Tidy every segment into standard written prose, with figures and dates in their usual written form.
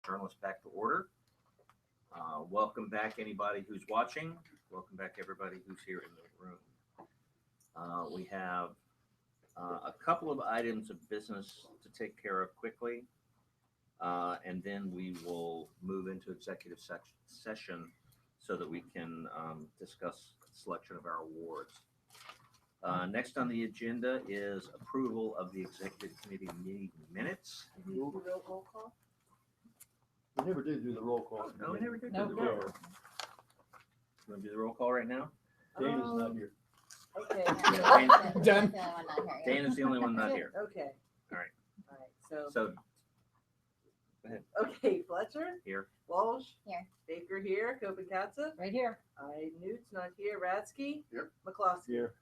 Journalists back to order. Welcome back, anybody who's watching. Welcome back, everybody who's here in the room. We have a couple of items of business to take care of quickly, and then we will move into executive session so that we can discuss selection of our awards. Next on the agenda is approval of the executive committee meeting minutes. Roll call? We never did do the roll call. No, we never did No. do the roll call. You want to do the roll call right now? Dana's not here. Okay. Done. Done. Dana's the only one not here. Okay. All right. All right, So, okay, Fletcher? here. Walsh? Here. Baker here, Copen Katza? Right here. Newt's not here, Radsky? Here. McCloskey? Here.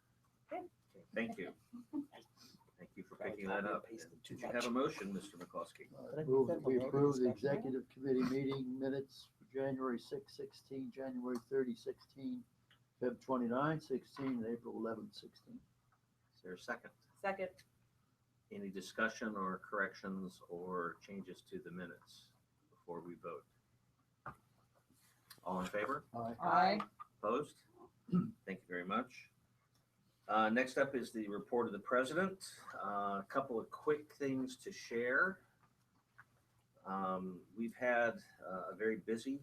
Thank you. Thank you for picking that up. Did you have a motion, Mr. McCloskey? Move that we approve the executive committee meeting minutes for January 6/16, January 30/16, Feb 29/16, and April 11/16. Is there a second? Second. Any discussion or corrections or changes to the minutes before we vote? All in favor? Aye. Aye. Opposed? Thank you very much. Next up is the report of the president. A couple of quick things to share. We've had a very busy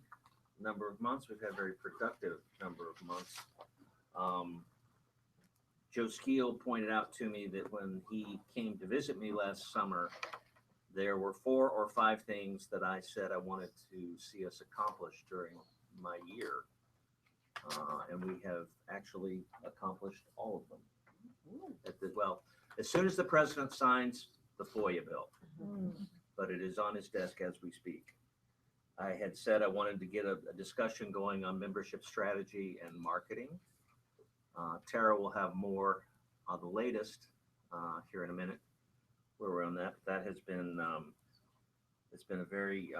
number of months. We've had a very productive number of months. Joe Skeel pointed out to me that when he came to visit me last summer, there were 4 or 5 things that I said I wanted to see us accomplish during my year. And we have actually accomplished all of them. Well, as soon as the president signs the FOIA bill, but it is on his desk as we speak. I had said I wanted to get a discussion going on membership strategy and marketing. Tara will have more on the latest here in a minute where we're on that. That has been, it's been a very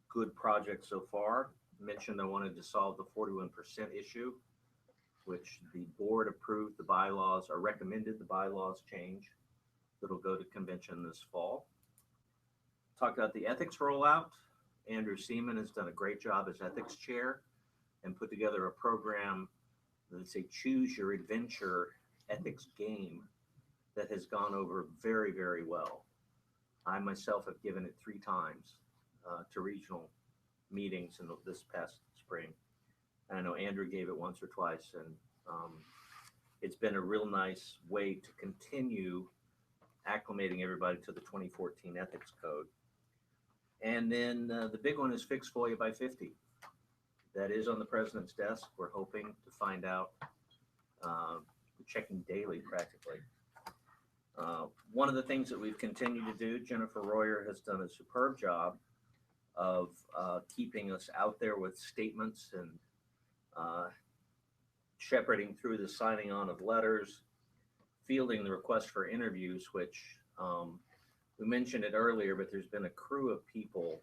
good project so far. Mentioned I wanted to solve the 41% issue, which the board approved the bylaws or recommended the bylaws change that'll go to convention this fall. Talked about the ethics rollout. Andrew Seaman has done a great job as ethics chair and put together a program that's a choose your adventure ethics game that has gone over very, very well. I myself have given it 3 times to regional meetings in this past spring. And I know Andrew gave it once or twice, and it's been a real nice way to continue acclimating everybody to the 2014 ethics code. And then the big one is fix FOIA by 50. That is on the president's desk. We're hoping to find out. We're checking daily practically. One of the things that we've continued to do, Jennifer Royer has done a superb job of keeping us out there with statements and shepherding through the signing on of letters, fielding the request for interviews, which we mentioned it earlier, but there's been a crew of people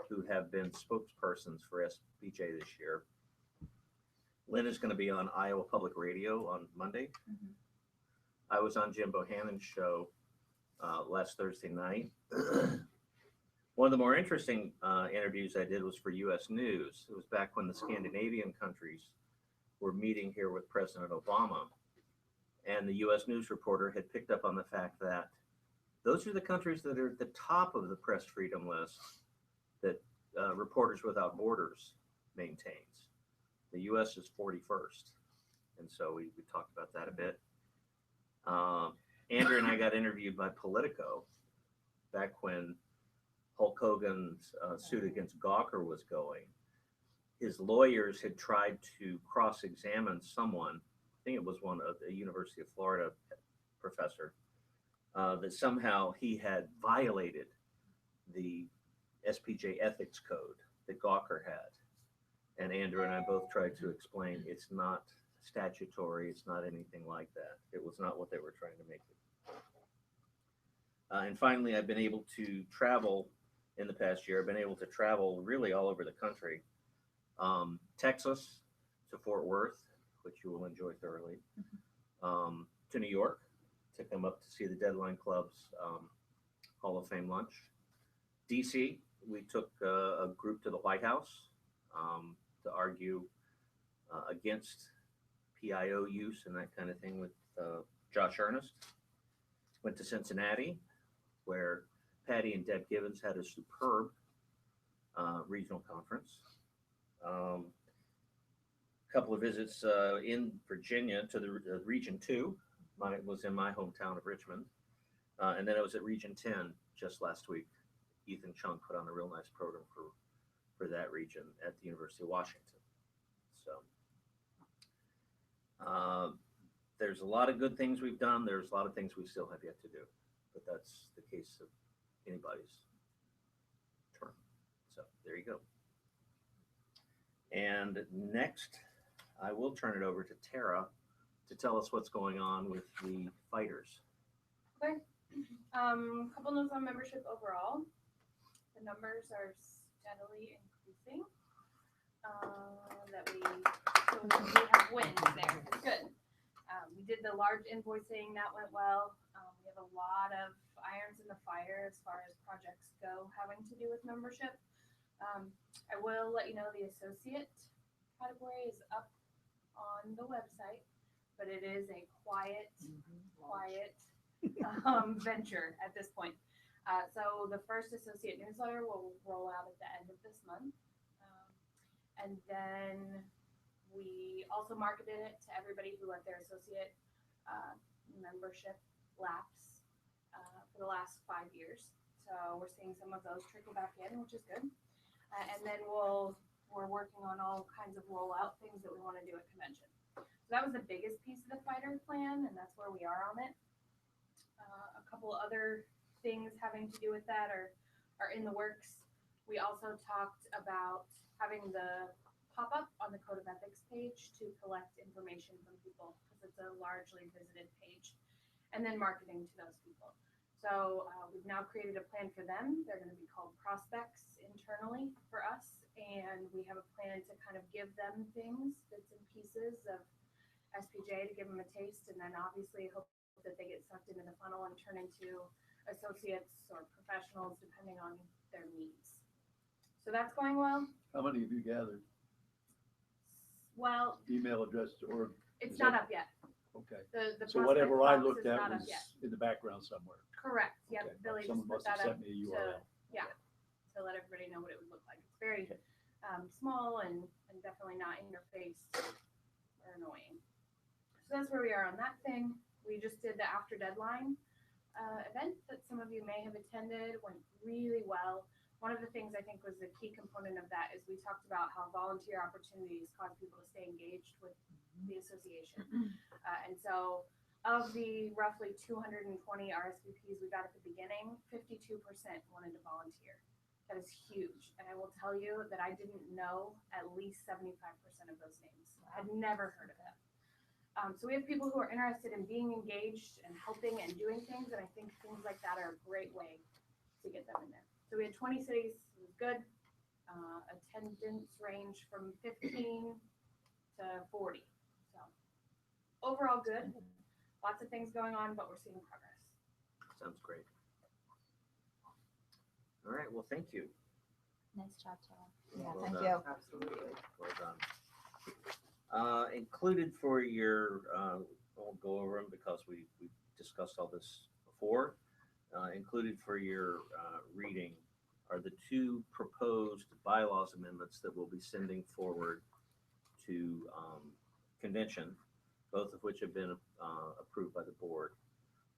who have been spokespersons for SPJ this year. Lynn is going to be on Iowa Public Radio on Monday. I was on Jim Bohannon's show last Thursday night. One of the more interesting interviews I did was for U.S. News. It was back when the Scandinavian countries were meeting here with President Obama. And the U.S. News reporter had picked up on the fact that those are the countries that are at the top of the press freedom list that Reporters Without Borders maintains. The U.S. is 41st. And so we talked about that a bit. Andrew and I got interviewed by Politico back when Hulk Hogan's suit against Gawker was going. His lawyers had tried to cross-examine someone, I think it was one of the University of Florida professor, that somehow he had violated the SPJ ethics code that Gawker had. And Andrew and I both tried to explain it's not statutory, it's not anything like that. It was not what they were trying to make it. And finally, I've been able to travel in the past year. I've been able to travel really all over the country. Texas to Fort Worth, which you will enjoy thoroughly. To New York, to come up to see the Deadline Club's Hall of Fame lunch. DC we took a group to the White House to argue against PIO use and that kind of thing with Josh Earnest. Went to Cincinnati, where Patty and Deb Givens had a superb regional conference. Couple of visits in Virginia to the Region 2. Was in my hometown of Richmond. And then I was at Region 10 just last week. Ethan Chung put on a real nice program for that region at the University of Washington. So there's a lot of good things we've done. There's a lot of things we still have yet to do. But that's the case of anybody's term. So there you go. And next, I will turn it over to Tara to tell us what's going on with the fighters. Okay. Couple notes on membership overall. The numbers are steadily increasing. We have wins there. It's good. We did the large invoicing, that went well. We have a lot of irons in the fire as far as projects go having to do with membership. I will let you know the associate category is up on the website, but it is a quiet venture at this point. So the first associate newsletter will roll out at the end of this month. And then we also marketed it to everybody who let their associate membership lapse for the last 5 years. So we're seeing some of those trickle back in, which is good. And then we're working on all kinds of rollout things that we want to do at convention. So that was the biggest piece of the fighter plan, and that's where we are on it. A couple other things having to do with that are in the works. We also talked about having the pop-up on the Code of Ethics page to collect information from people, because it's a largely visited page, and then marketing to those people. So we've now created a plan for them. They're going to be called prospects internally for us, and we have a plan to kind of give them things, bits and pieces of SPJ to give them a taste, and then obviously hope that they get sucked into the funnel and turn into associates or professionals depending on their needs. So that's going well. How many have you gathered? Well, Email address or? it's Is not that- up yet. Okay. The So whatever I prospect box looked is at not up was yet. in the background somewhere. Correct. Yep. Okay. Billy Someone just put must have that up sent me a URL. to let everybody know what it would look like. It's very small and definitely not in your face or annoying. So that's where we are on that thing. We just did the after deadline event that some of you may have attended. Went really well. One of the things I think was the key component of that is we talked about how volunteer opportunities cause people to stay engaged with the association. And so of the roughly 220 RSVPs we got at the beginning, 52% wanted to volunteer. That is huge. And I will tell you that I didn't know at least 75% of those names. I had never heard of them. So we have people who are interested in being engaged and helping and doing things. And I think things like that are a great way to get them in there. So we had 20 cities, it was good. Attendance range from 15 to 40. So overall good. Lots of things going on, but we're seeing progress. Sounds great. All right, well, thank you. Nice job, Tara. Yeah, Well thank done. you. Absolutely. Well done. Included for your, I won't go over them because we discussed all this before. Included for your reading are the two proposed bylaws amendments that we'll be sending forward to convention, both of which have been approved by the board.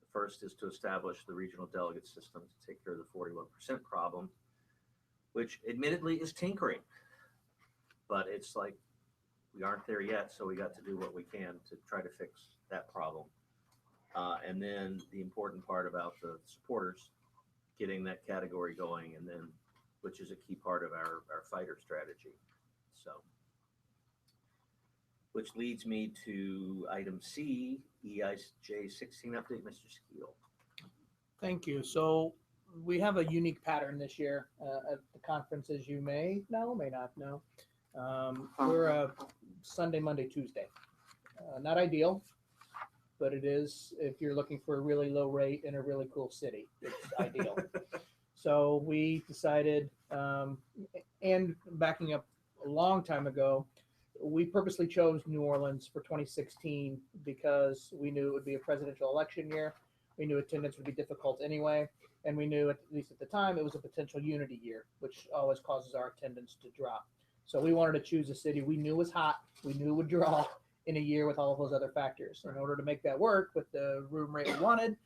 The first is to establish the regional delegate system to take care of the 41% problem, which admittedly is tinkering, but it's like we aren't there yet, so we got to do what we can to try to fix that problem. And then the important part about the supporters, getting that category going, and then, which is a key part of our fighter strategy. So, which leads me to item C, EIJ 16 update, Mr. Skeel. Thank you. So we have a unique pattern this year at the conference, as you may know, may not know. We're a Sunday, Monday, Tuesday. Not ideal, but it is if you're looking for a really low rate in a really cool city. It's ideal. So we decided, and backing up a long time ago, we purposely chose New Orleans for 2016 because we knew it would be a presidential election year. We knew attendance would be difficult anyway, and we knew, at least at the time, it was a potential unity year, which always causes our attendance to drop. So we wanted to choose a city we knew was hot, we knew would draw in a year with all of those other factors. In order to make that work with the room rate we wanted,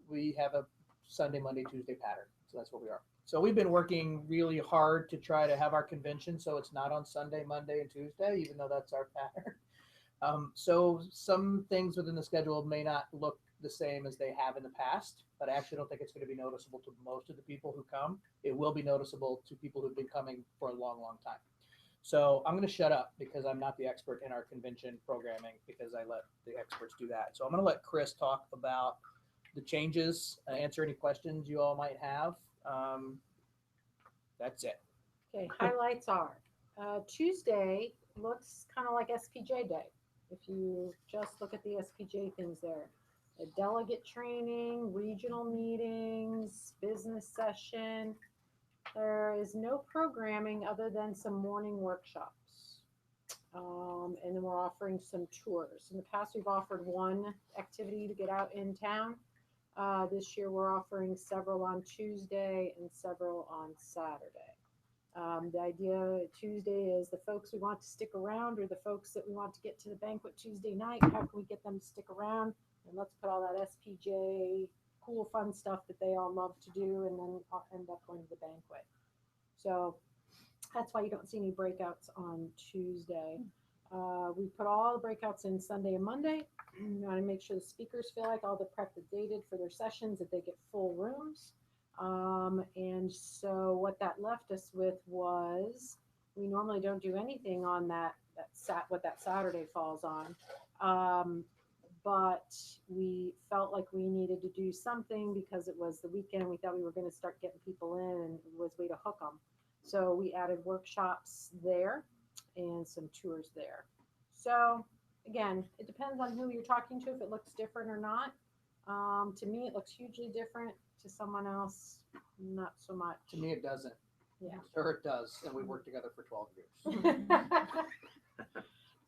we have a Sunday, Monday, Tuesday pattern. So that's what we are. So we've been working really hard to try to have our convention so it's not on Sunday, Monday, and Tuesday, even though that's our pattern. So some things within the schedule may not look the same as they have in the past, but I actually don't think it's going to be noticeable to most of the people who come. It will be noticeable to people who've been coming for a long, long time. So I'm going to shut up because I'm not the expert in our convention programming, because I let the experts do that. So I'm going to let Chris talk about the changes, answer any questions you all might have. That's it. Okay, highlights are, Tuesday looks kind of like SPJ Day. If you just look at the SPJ things there. A delegate training, regional meetings, business session. There is no programming other than some morning workshops. And then we're offering some tours. In the past, we've offered one activity to get out in town. This year, we're offering several on Tuesday and several on Saturday. The idea Tuesday is the folks we want to stick around, or the folks that we want to get to the banquet Tuesday night. How can we get them to stick around? And let's put all that SPJ cool, fun stuff that they all love to do, and then end up going to the banquet. So that's why you don't see any breakouts on Tuesday. We put all the breakouts in Sunday and Monday. We want to make sure the speakers feel like all the prep that they did for their sessions, that they get full rooms. And so what that left us with was, we normally don't do anything on what that Saturday falls on. But we felt like we needed to do something because it was the weekend. We thought we were going to start getting people in, and it was a way to hook them. So we added workshops there and some tours there. So again, it depends on who you're talking to, if it looks different or not. To me, it looks hugely different. To someone else, not so much. To me, it doesn't. Yeah. To her, it does. And we worked together for 12 years.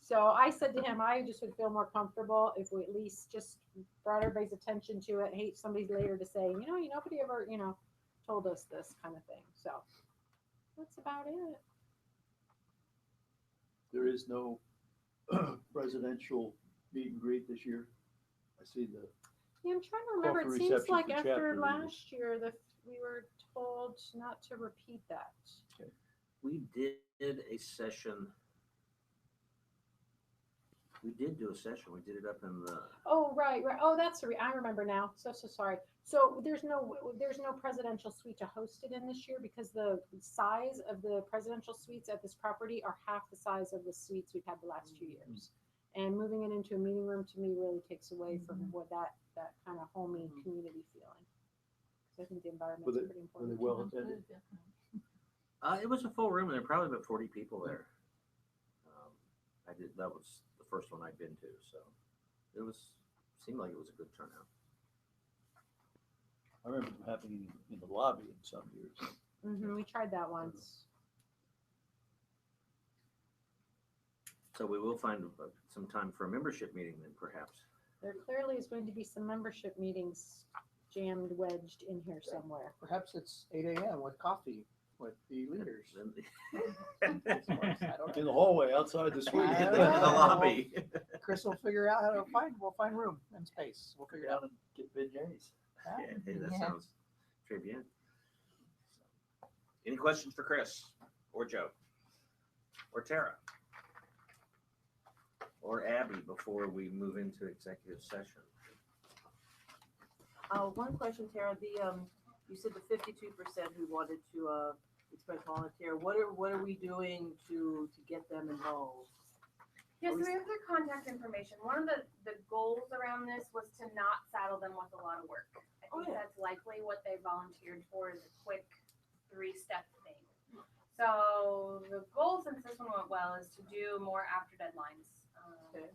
So I said to him, I just would feel more comfortable if we at least just brought everybody's attention to it. Hate somebody later to say, nobody ever, told us this kind of thing. So that's about it. There is no presidential meet and greet this year. I see the, Yeah, I'm trying to remember. Corporate It seems reception like for after chapter leaders. last year that we were told not to repeat that. We did a session. We did do a session. We did it up in the. Oh, right. Oh, that's I remember now. So sorry. So there's no presidential suite to host it in this year because the size of the presidential suites at this property are half the size of the suites we've had the last 2 years. And moving it into a meeting room to me really takes away from what that kind of homey community feeling. So I think the environment's pretty were important. they well attended? It was a full room, and there were probably about 40 people there. That was the first one I'd been to, so seemed like it was a good turnout. I remember them happening in the lobby in some years. We tried that once. So we will find some time for a membership meeting then, perhaps. There clearly is going to be some membership meetings wedged in here somewhere. Perhaps it's 8 a.m. with coffee with the leaders. I I don't In know. the hallway outside the suite. I in don't the know. lobby. Chris will figure out how to we'll find room and space. We'll figure it out. Down and get beignets. Yeah, hey, that Yeah. sounds très bien. Any questions for Chris or Joe or Tara or Abby before we move into executive session? One question, Tara. You said the 52% who wanted to express volunteer. What are we doing to get them involved? Yes, we have their contact information. One of the goals around this was to not saddle them with a lot of work. I think that's likely what they volunteered for, is a quick 3-step thing. So the goal, since this one went well, is to do more after deadlines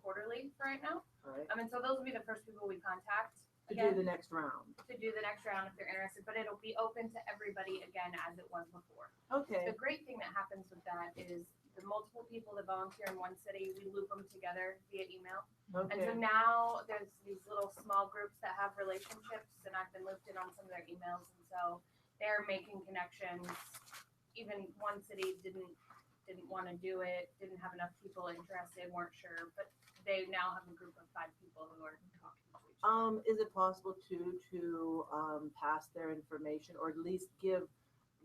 quarterly for right now. All right. And so those will be the first people we contact. To do again, the next round. to do the next round if they're interested, but it'll be open to everybody again as it was before. Okay, The great thing that happens with that is the multiple people that volunteer in one city, we loop them together via email. And so okay, now there's these little small groups that have relationships, and I've been looped in on some of their emails, and so they're making connections. Even one city didn't want to do it, didn't have enough people interested, weren't sure, but they now have a group of 5 people who are talking to each other. is it possible to pass their information or at least give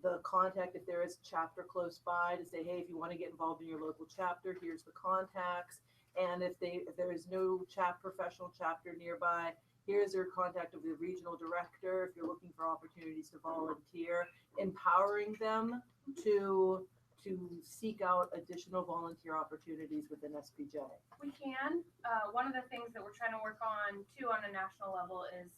the contact if there is a chapter close by to say, hey, if you want to get involved in your local chapter, here's the contacts. And if there is no professional chapter nearby, here's their contact of the regional director if you're looking for opportunities to volunteer, empowering them to seek out additional volunteer opportunities within SPJ. We can. One of the things that we're trying to work on too on a national level is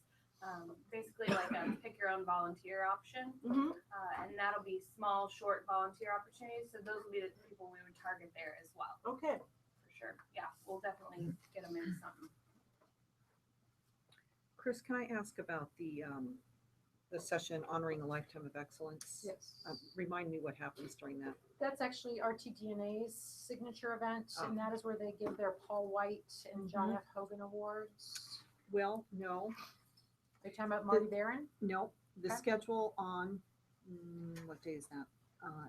basically like a pick your own volunteer option. Mm-hmm. And that'll be small, short volunteer opportunities. So those will be the people we would target there as well, Okay. for sure. Yeah, we'll definitely get them in something. Chris, can I ask about the session honoring a lifetime of excellence? Yes. Remind me what happens during that. That's actually RTDNA's signature event, and that is where they give their Paul White and John F. Hogan Awards. Well, no, Are you talking about Marty Barron? no, the Okay. schedule on, what day is that?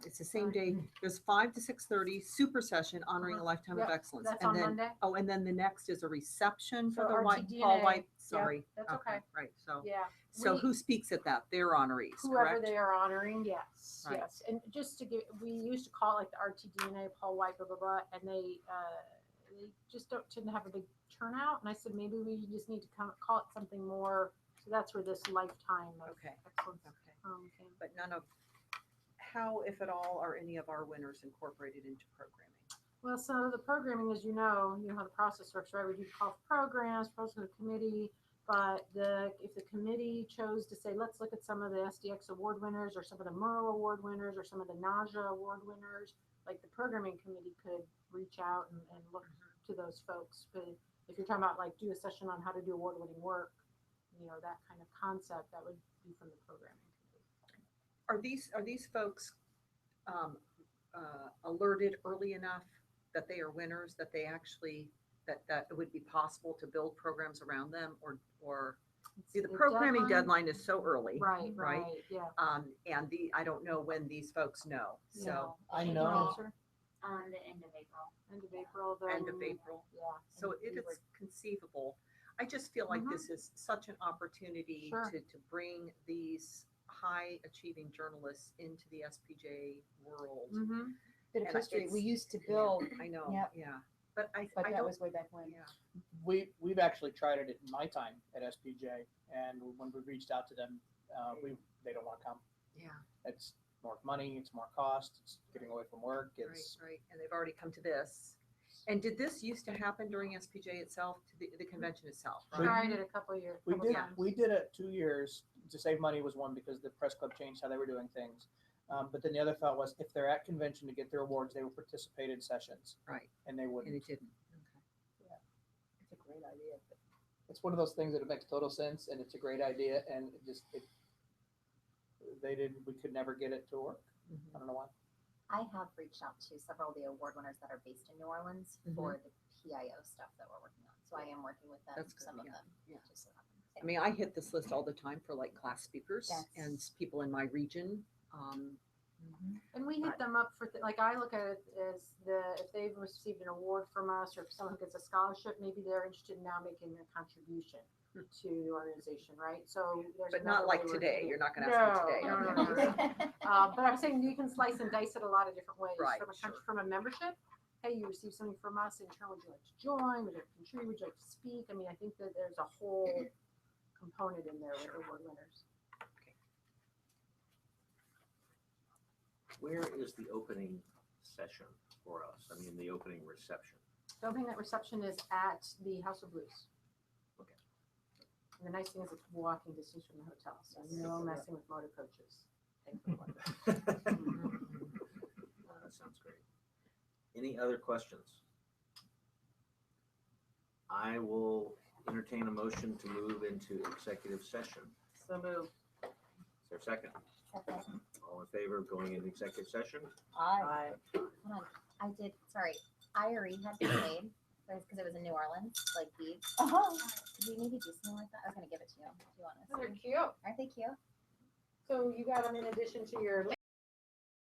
It's the same day. There's 5 to 6:30 super session honoring a lifetime of Yep, excellence. That's And on then, Monday. oh, and then the next is a reception for So the Paul RTDNA, White, sorry. that's okay. Right, so, Yeah. so We- who speaks at that? Their honorees, Whoever correct? they are honoring, yes, Right. yes. And just to give, we used to call it like the RTDNA, Paul White, blah, blah, blah, and they just tend to have a big turnout. And I said, maybe we just need to call it something more. So that's where this lifetime of Okay. excellence Okay, came. but none of, how, if at all, are any of our winners incorporated into programming? Well, so the programming, as you know how the process works, right? We do call for programs, proposal to the committee, but if the committee chose to say, let's look at some of the SDX award winners or some of the Murrow award winners or some of the NAJA award winners, like the programming committee could reach out and look to those folks. But if you're talking about like do a session on how to do award winning work, that kind of concept, that would be from the programming committee. Are these folks alerted early enough that they are winners, that they actually, that it would be possible to build programs around them, or see, the programming deadline is so early. Right, right? yeah. And I don't know when these folks know, so I Can you know. answer? On the end of April. End of April, then. end of April. Yeah. So and it we is would- conceivable. I just feel like Mhm. this is such an opportunity Sure. to bring these high achieving journalists into the SPJ world. Mhm. Bit of And history. We it's- used to build, I know, Yep. yeah, but I but that don't, was way back when. yeah. We've actually tried it in my time at SPJ, and when we reached out to them, they don't want to come. Yeah, It's more money, it's more cost, it's getting away from work, right, it's right. And they've already come to this. And did this used to happen during SPJ itself, to the convention itself, We- right? Tried it a couple of years. we couple did times. we did it 2 years to save money was one because the press club changed how they were doing things. But then the other thought was if they're at convention to get their awards, they will participate in sessions, Right, and they and wouldn't. it didn't. It's a great idea. It's one of those things that it makes total sense, and it's a great idea, and we could never get it to work. I don't know why. I have reached out to several of the award winners that are based in New Orleans for the PIO stuff that we're working on. So I am working with them, That's good, some of yeah, them. yeah. Just so happens. I mean, I hit this list all the time for like class speakers and people in my region. And we hit them up for, like, I look at it as if they've received an award from us, or if someone gets a scholarship, maybe they're interested in now making a contribution to the organization, right? So there's. But another not like way we're today. doing it. You're not going to ask me today. No, Okay. no, no. But I'm saying you can slice and dice it a lot of different ways. Right, From from a membership, hey, you received something from us, in turn, would you like to join? Would you like to contribute? Would you like to speak? I mean, I think that there's a whole component in there with award winners. Where is the opening session for us? I mean, the opening reception. The opening night reception is at the House of Blues. Okay. And the nice thing is it's walking distance from the hotel, so no messing with motor coaches. Thankfully. That sounds great. Any other questions? I will entertain a motion to move into executive session. So moved. Is there a second? Second. All in favor of going into executive session? Aye. Aye. Hold on. I did, sorry, I already had been paid, because it was in New Orleans, like beads. Oh, Do you need to do something like that? I was gonna give it to you, if you want they're to see. cute. Aren't they cute? So you got them in addition to your